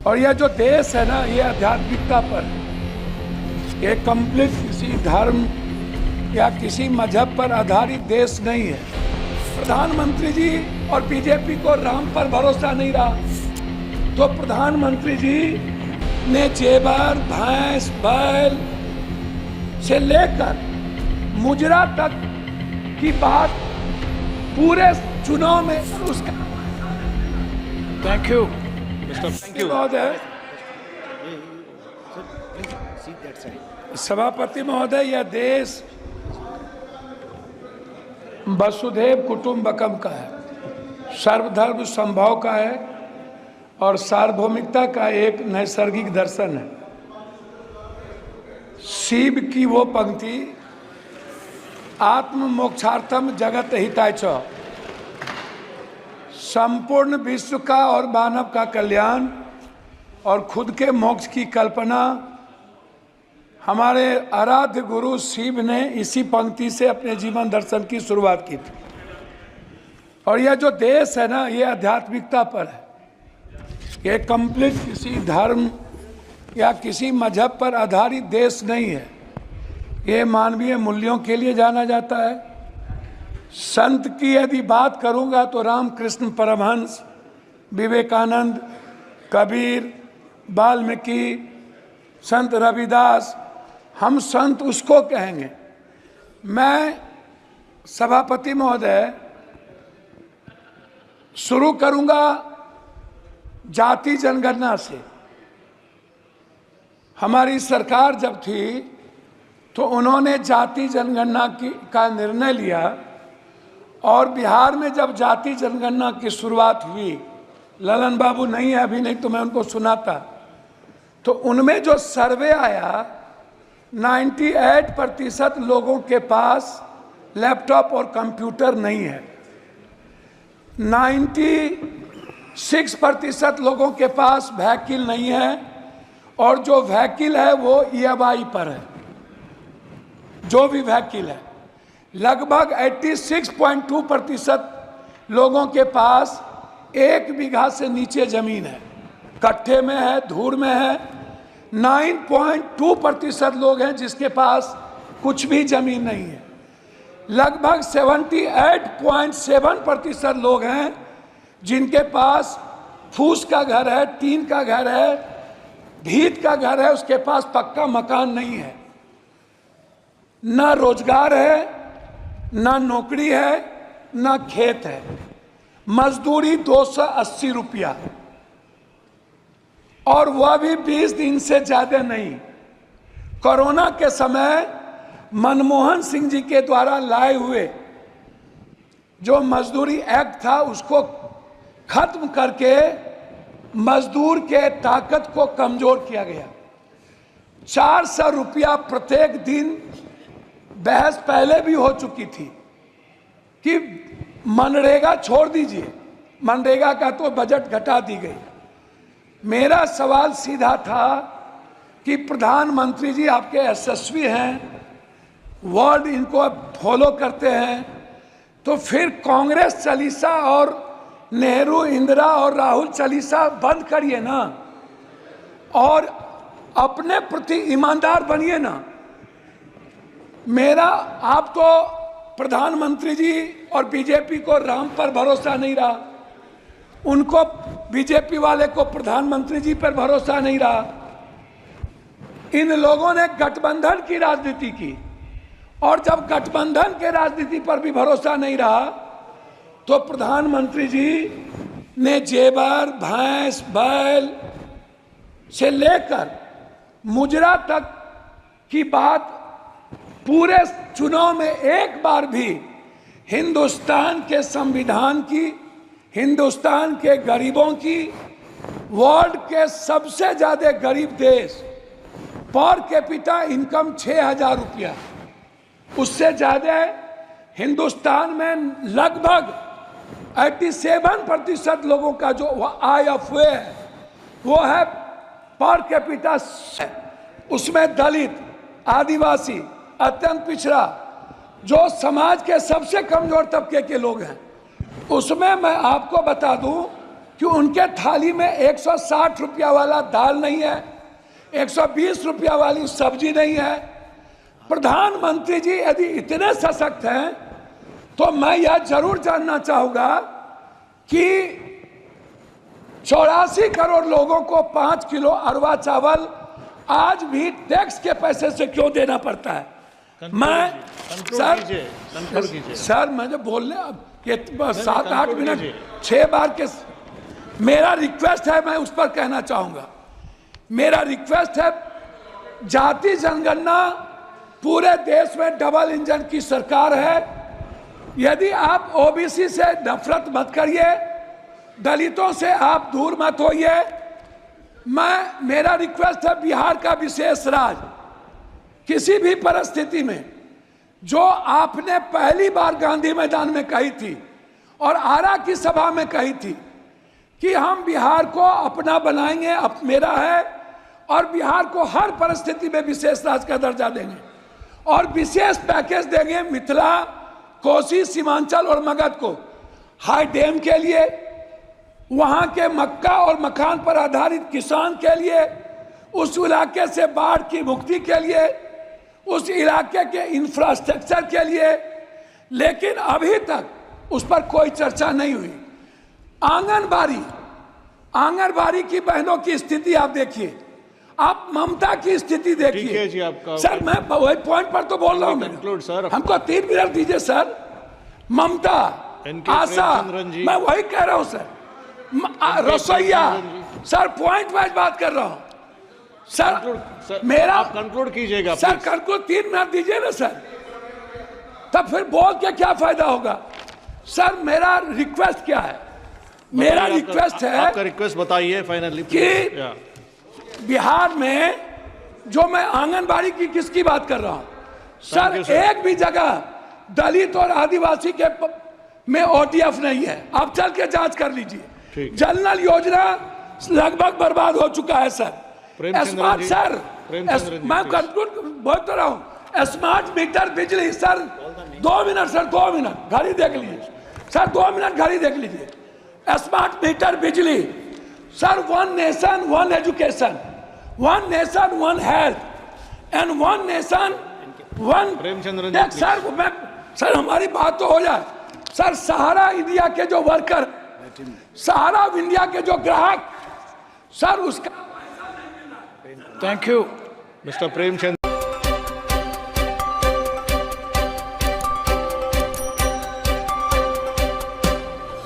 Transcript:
और यह जो देश है ना, ये आध्यात्मिकता पर है। ये कंप्लीट किसी धर्म या किसी मजहब पर आधारित देश नहीं है। प्रधानमंत्री जी और बीजेपी को राम पर भरोसा नहीं रहा, तो प्रधानमंत्री जी ने जेवर, भैंस, बैल से लेकर मुजरा तक की बात पूरे चुनाव में उसका थैंक यू महोदय, सभापति महोदय, यह देश वसुधैव कुटुंबकम का है, सर्वधर्म संभव का है और सार्वभौमिकता का एक नैसर्गिक दर्शन है। शिव की वो पंक्ति, आत्म मोक्षार्थम जगत हिताय च, संपूर्ण विश्व का और मानव का कल्याण और खुद के मोक्ष की कल्पना हमारे आराध्य गुरु शिव ने इसी पंक्ति से अपने जीवन दर्शन की शुरुआत की थी। और यह जो देश है ना, ये आध्यात्मिकता पर है। ये कंप्लीट किसी धर्म या किसी मजहब पर आधारित देश नहीं है। ये मानवीय मूल्यों के लिए जाना जाता है। संत की यदि बात करूंगा तो रामकृष्ण परमहंस, विवेकानंद, कबीर, वाल्मीकि, संत रविदास, हम संत उसको कहेंगे। मैं सभापति महोदय शुरू करूंगा जाति जनगणना से। हमारी सरकार जब थी तो उन्होंने जाति जनगणना का निर्णय लिया और बिहार में जब जाति जनगणना की शुरुआत हुई, ललन बाबू नहीं है अभी, नहीं तो मैं उनको सुनाता, तो उनमें जो सर्वे आया 98% लोगों के पास लैपटॉप और कंप्यूटर नहीं है, 96% लोगों के पास व्हीकल नहीं है और जो व्हीकल है वो EMI पर है। जो भी व्हीकल है, लगभग 86.2% लोगों के पास 1 बीघा से नीचे जमीन है, कट्ठे में है, धूर में है। 9.2% लोग हैं जिसके पास कुछ भी जमीन नहीं है। लगभग 78.7% लोग हैं जिनके पास फूस का घर है, टीन का घर है, भीत का घर है, उसके पास पक्का मकान नहीं है। ना रोजगार है, ना नौकरी है, ना खेत है। मजदूरी 280 रुपया, और वह भी 20 दिन से ज्यादा नहीं। कोरोना के समय मनमोहन सिंह जी के द्वारा लाए हुए जो मजदूरी एक्ट था उसको खत्म करके मजदूर के ताकत को कमजोर किया गया। 400 रुपया प्रत्येक दिन, बहस पहले भी हो चुकी थी कि मनरेगा छोड़ दीजिए, मनरेगा का तो बजट घटा दी गई। मेरा सवाल सीधा था कि प्रधानमंत्री जी आपके यशस्वी हैं, वर्ड इनको अब फॉलो करते हैं, तो फिर कांग्रेस चालीसा और नेहरू, इंदिरा और राहुल चालीसा बंद करिए ना और अपने प्रति ईमानदार बनिए ना। मेरा, आप तो प्रधानमंत्री जी और बीजेपी को राम पर भरोसा नहीं रहा, उनको, बीजेपी वाले को प्रधानमंत्री जी पर भरोसा नहीं रहा। इन लोगों ने गठबंधन की राजनीति की, और जब गठबंधन के राजनीति पर भी भरोसा नहीं रहा तो प्रधानमंत्री जी ने जेवर, भैंस, बैल से लेकर मुजरा तक की बात पूरे चुनाव में एक बार भी हिंदुस्तान के संविधान की, हिंदुस्तान के गरीबों की, वर्ल्ड के सबसे ज्यादा गरीब देश, पर कैपिटा इनकम 6000 रुपया, उससे ज्यादा हिंदुस्तान में लगभग 87% लोगों का जो IFA है वो है पर कैपिटा। उसमें दलित, आदिवासी, अत्यंत पिछड़ा, जो समाज के सबसे कमजोर तबके के लोग हैं, उसमें मैं आपको बता दूं कि उनके थाली में 160 रुपया वाला दाल नहीं है, 120 रुपया वाली सब्जी नहीं है। प्रधानमंत्री जी यदि इतने सशक्त हैं तो मैं यह जरूर जानना चाहूंगा कि 84 करोड़ लोगों को 5 किलो अरवा चावल आज भी टैक्स के पैसे से क्यों देना पड़ता है? सर मुझे बोलने ये 7-8 मिनट 6 बार के मेरा रिक्वेस्ट है, मैं उस पर कहना चाहूंगा। मेरा रिक्वेस्ट है, जाति जनगणना पूरे देश में डबल इंजन की सरकार है। यदि आप ओबीसी से नफरत मत करिए, दलितों से आप दूर मत होइए। मेरा रिक्वेस्ट है, बिहार का विशेष राज किसी भी परिस्थिति में जो आपने पहली बार गांधी मैदान में कही थी और आरा की सभा में कही थी कि हम बिहार को अपना बनाएंगे, मेरा है, और बिहार को हर परिस्थिति में विशेष राज्य का दर्जा देंगे और विशेष पैकेज देंगे मिथिला, कोसी, सीमांचल और मगध को हाई डैम के लिए, वहां के मक्का और मखान पर आधारित किसान के लिए, उस इलाके से बाढ़ की मुक्ति के लिए, उस इलाके के इंफ्रास्ट्रक्चर के लिए। लेकिन अभी तक उस पर कोई चर्चा नहीं हुई। आंगनबाड़ी की बहनों की स्थिति आप देखिए, आप ममता की स्थिति देखिए। सर मैं वही पॉइंट पर तो बोल रहा हूं, हमको 3 मिनट दीजिए सर। ममता, आशा, मैं वही कह रहा हूं सर। रसोईया, सर पॉइंट वाइज बात कर रहा हूं सर। मेरा आप कंक्लूड कीजिएगा सर, कंक्लूड 3 मिनट दीजिए ना सर, तब फिर बोल के क्या फायदा होगा? सर मेरा रिक्वेस्ट क्या है? मेरा रिक्वेस्ट है, आपका रिक्वेस्ट बताइए फाइनली कि बिहार में जो मैं आंगनबाड़ी की किसकी बात कर रहा हूं सर, एक भी जगह दलित और आदिवासी के में ओटीएफ नहीं है। आप चल के जांच कर लीजिए। जनरल योजना लगभग बर्बाद हो चुका है सर। स्मार्ट सर, मैं कंक्लूड बोल तो रहा हूं, स्मार्ट मीटर बिजली सर, 2 मिनट सर, 2 मिनट घड़ी देख लीजिए सर, 2 मिनट घड़ी देख लीजिए। स्मार्ट मीटर बिजली sir, 1 nation 1 education, 1 nation 1 health and 1 nation 1 sir हमारी बात तो हो जाए सर। सहारा इंडिया के जो वर्कर, सहारा इंडिया के जो ग्राहक सर, उसका Thank you. मिस्टर प्रेमचंद्र